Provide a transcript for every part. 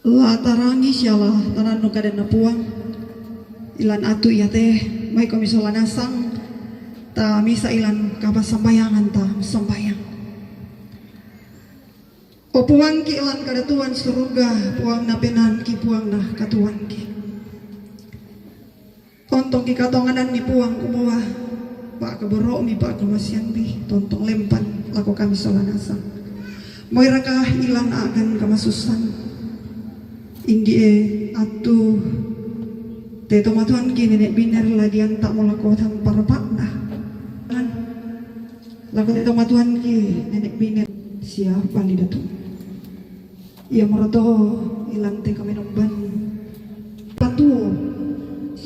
La tarangi sialah tanan nu kaden na puang ilan atu iya teh mai komisola nasang ta misa ilan kapas sambayangan ta sambayang o puang ki ilan kadatuan surga puang na penan ki puang na katuan ki tontong ki katonganan ni puang kumawa pak keborok mi pak kemasian bi tontong lempan laku kami sola nasang moi rakah ilan akan kamasusan inggi atu te tomatuan ki nenek biner ladian tak melakukan parapak nah kan laku te tomatuan ki nenek biner siapa li datu ia meroto ilan te kami nomban patu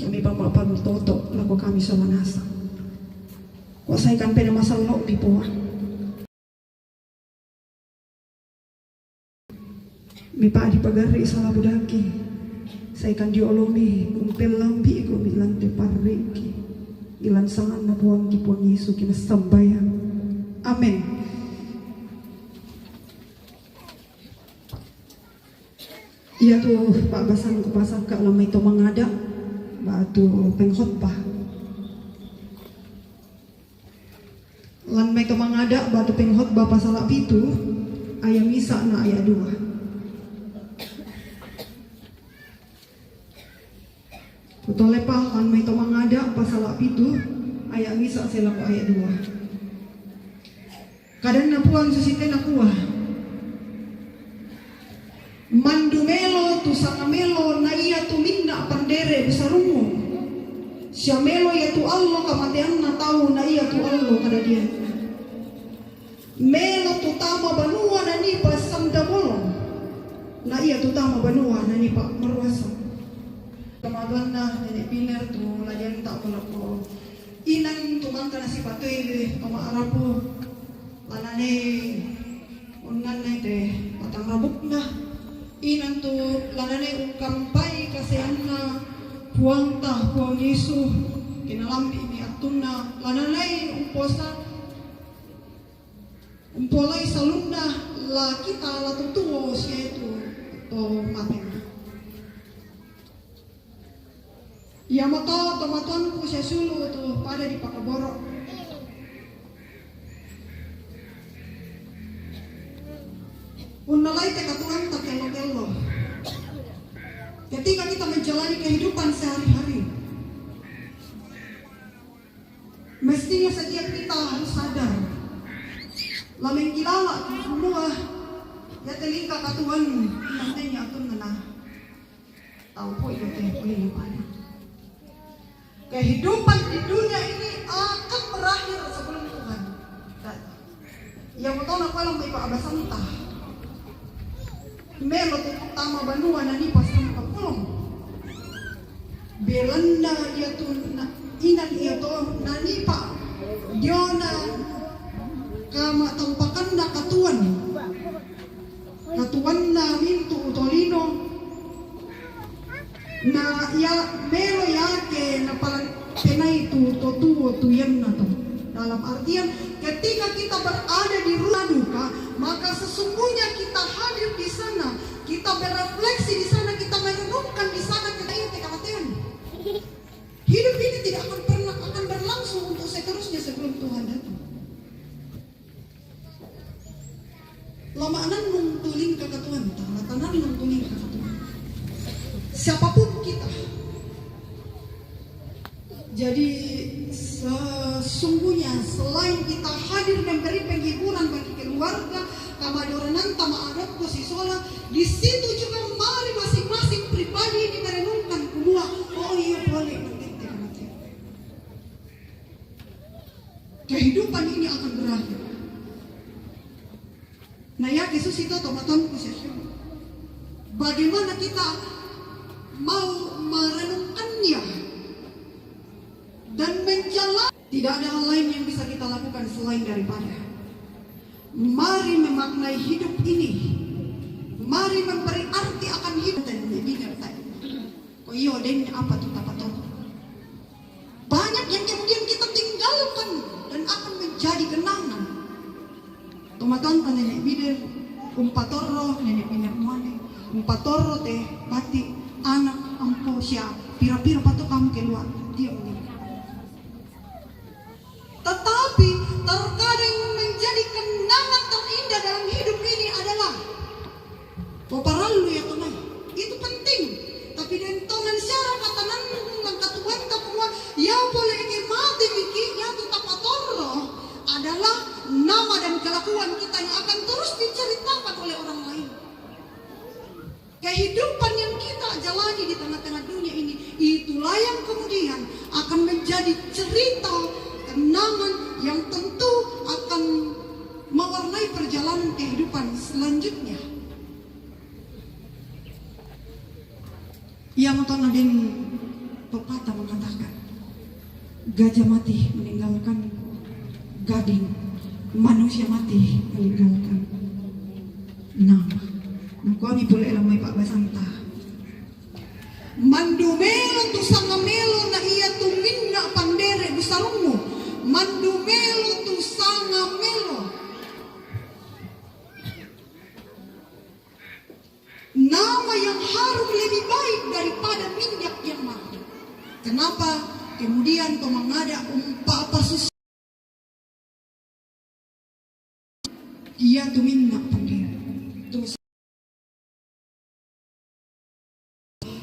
kami bapak toto laku kami sama nasa kuasai kan pena masalah di puang mi pak di pagari salah budaki saya kan diolomi umpel lambi ko bilang te pariki ilan sangat na buang ki puang Yesus ki sambayang amin. Iya tuh pak basan ku pasak ka lamay to mangada batu pengkhotbah lan may to mangada batu pengkhotbah pasal 7 aya misa na aya 2 Putole pa kan may tomangada pasal 7 aya misa selaku aya 2. Kadang na puang susite na kuah. Mandumelo tu sangamelo na iya tu minna pandere besarungu. Siamelo ya tu Allah kamatean na tahu na iya tu Allah kada dia. Melo tu tama banua na ni pa samdamolo. Na iya tu tama banua na ni pa marwasa. Kemagan na nenek biner tu ladian tak pelako inan tu mangka nasi patoi kama arapo lanane unan na teh patang rabuk na inan tu lanane ungkampai kasean na puang tah puang Yesus kinalambi ni atuna lanane umposa umpolai salunda la kita la tutuo sia itu to maten. Ya moto tomatuan ku saya sulu tu pada di Pakaborok. Unalai te katuan tak kelo-kelo. Ketika kita menjalani kehidupan sehari-hari, mestinya setiap kita harus sadar. Lameng kilala semua ya telingka katuan nantinya atun ngena. Tahu po itu teh boleh pada. Kehidupan di dunia ini akan berakhir sebelum Tuhan datang. Yang betul nak kalau may paabasan tah. Melo tama banua nani pasang kapulong. Belanda dia tu inan dia tu nani pa. Diona kama tampakan na katuan. Katuan na mintu utolino. Na ya melo yake na palang penai tu totuo tu yem na to. Dalam artian ketika kita berada di rumah duka, maka sesungguhnya kita hadir di sana, kita berefleksi di sana, kita merenungkan di sana kita ini kematian. Hidup ini tidak akan pernah akan berlangsung untuk seterusnya sebelum Tuhan datang. Lamaan nung tuling kakatuan, tanan nung tuling kakatuan. Siapapun kita. Jadi sesungguhnya selain kita hadir memberi penghiburan bagi keluarga, kamadoranan tamaarap kosisola, di situ juga mari masing-masing pribadi ini merenungkan kumua. Oh iya boleh nanti. Kehidupan ini akan berakhir. Nah ya Yesus itu tomatan khususnya. Bagaimana kita mau merenungkannya dan menjalani, tidak ada hal lain yang bisa kita lakukan selain daripada mari memaknai hidup ini, mari memberi arti akan hidup dan benar tadi. Kok iyo den apa tuh tapaton? Banyak yang kemudian kita tinggalkan dan akan menjadi kenangan. Tomatan nenek bider umpatoro nenek bider mane Patoro teh pati anak ampo siya pira-pira pato kamu keluar dia meninggal. Tetapi terkadang yang menjadi kenangan terindah dalam hidup ini adalah poparalu ya teman, itu penting. Tapi dentonan syara kata nang katuan tapua ya boleh mati mikir ya tetap patoro adalah nama dan kelakuan kita yang akan terus diceritakan oleh orang lain. Kehidupan yang kita jalani di tengah-tengah dunia ini, itulah yang kemudian akan menjadi cerita kenangan yang tentu akan mewarnai perjalanan kehidupan selanjutnya. Yang Tonaden pepatah mengatakan, gajah mati meninggalkan gading, manusia mati meninggalkan nama. Kami boleh lamai Pak Basanta. Mandumelo tu sangamelo na iya tuminna pandere besarungu. Mandumelo tu sangamelo. Nama yang harum lebih baik daripada minyak yang mahal. Kenapa? Kemudian kau mengada apa susah. Iya tuminna pandere.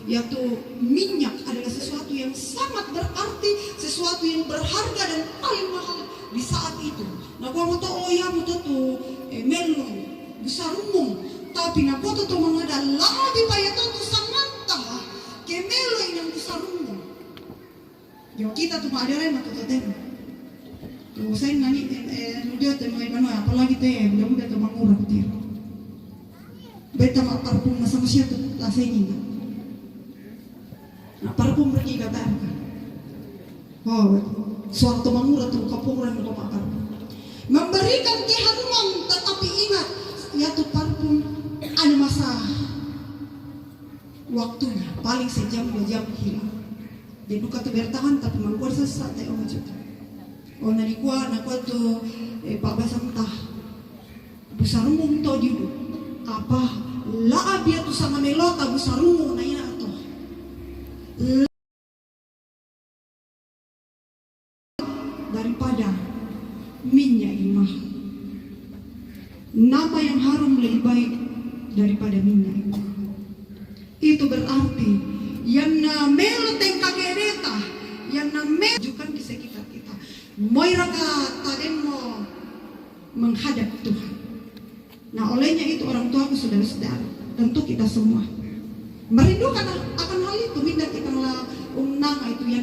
Yaitu minyak adalah sesuatu yang sangat berarti, sesuatu yang berharga dan paling mahal di saat itu. Nah, gua mau tahu ya mau tahu melon besar umum, tapi nak foto tu mengada lagi payah tu sangat ke melon yang besar umum. Yo kita tu ada rema tu temu. Tu saya nani dia temu mana apalagi teh mudah tu mangurap dia. Beta mak parfum sama siapa tu lasenya. Nah, parfum pergi ke barca. Oh, suatu mangura tuh kapuran ke parfum. Memberikan keharuman, tetapi ingat, yaitu parfum ada masa waktunya, paling sejam 2 jam hilang. Dia buka tuh bertahan, tapi mangkur sesaat teh om juga. Oh nari kuah, nakua tuh Pak Basantah, busarumum to diudu. Apa? Lah abia tuh sama melota busarumum na ina atau daripada minyak yang mahal. Nama yang harum lebih baik daripada minyak yang mahal. Itu berarti yang namelo tengkagereta, yang namelo juga di sekitar kita. Moiraka taden mau menghadap Tuhan. Nah, olehnya itu orang tuaku saudara-saudara, tentu kita semua merindukan akan hal itu. Minta kita unang itu yang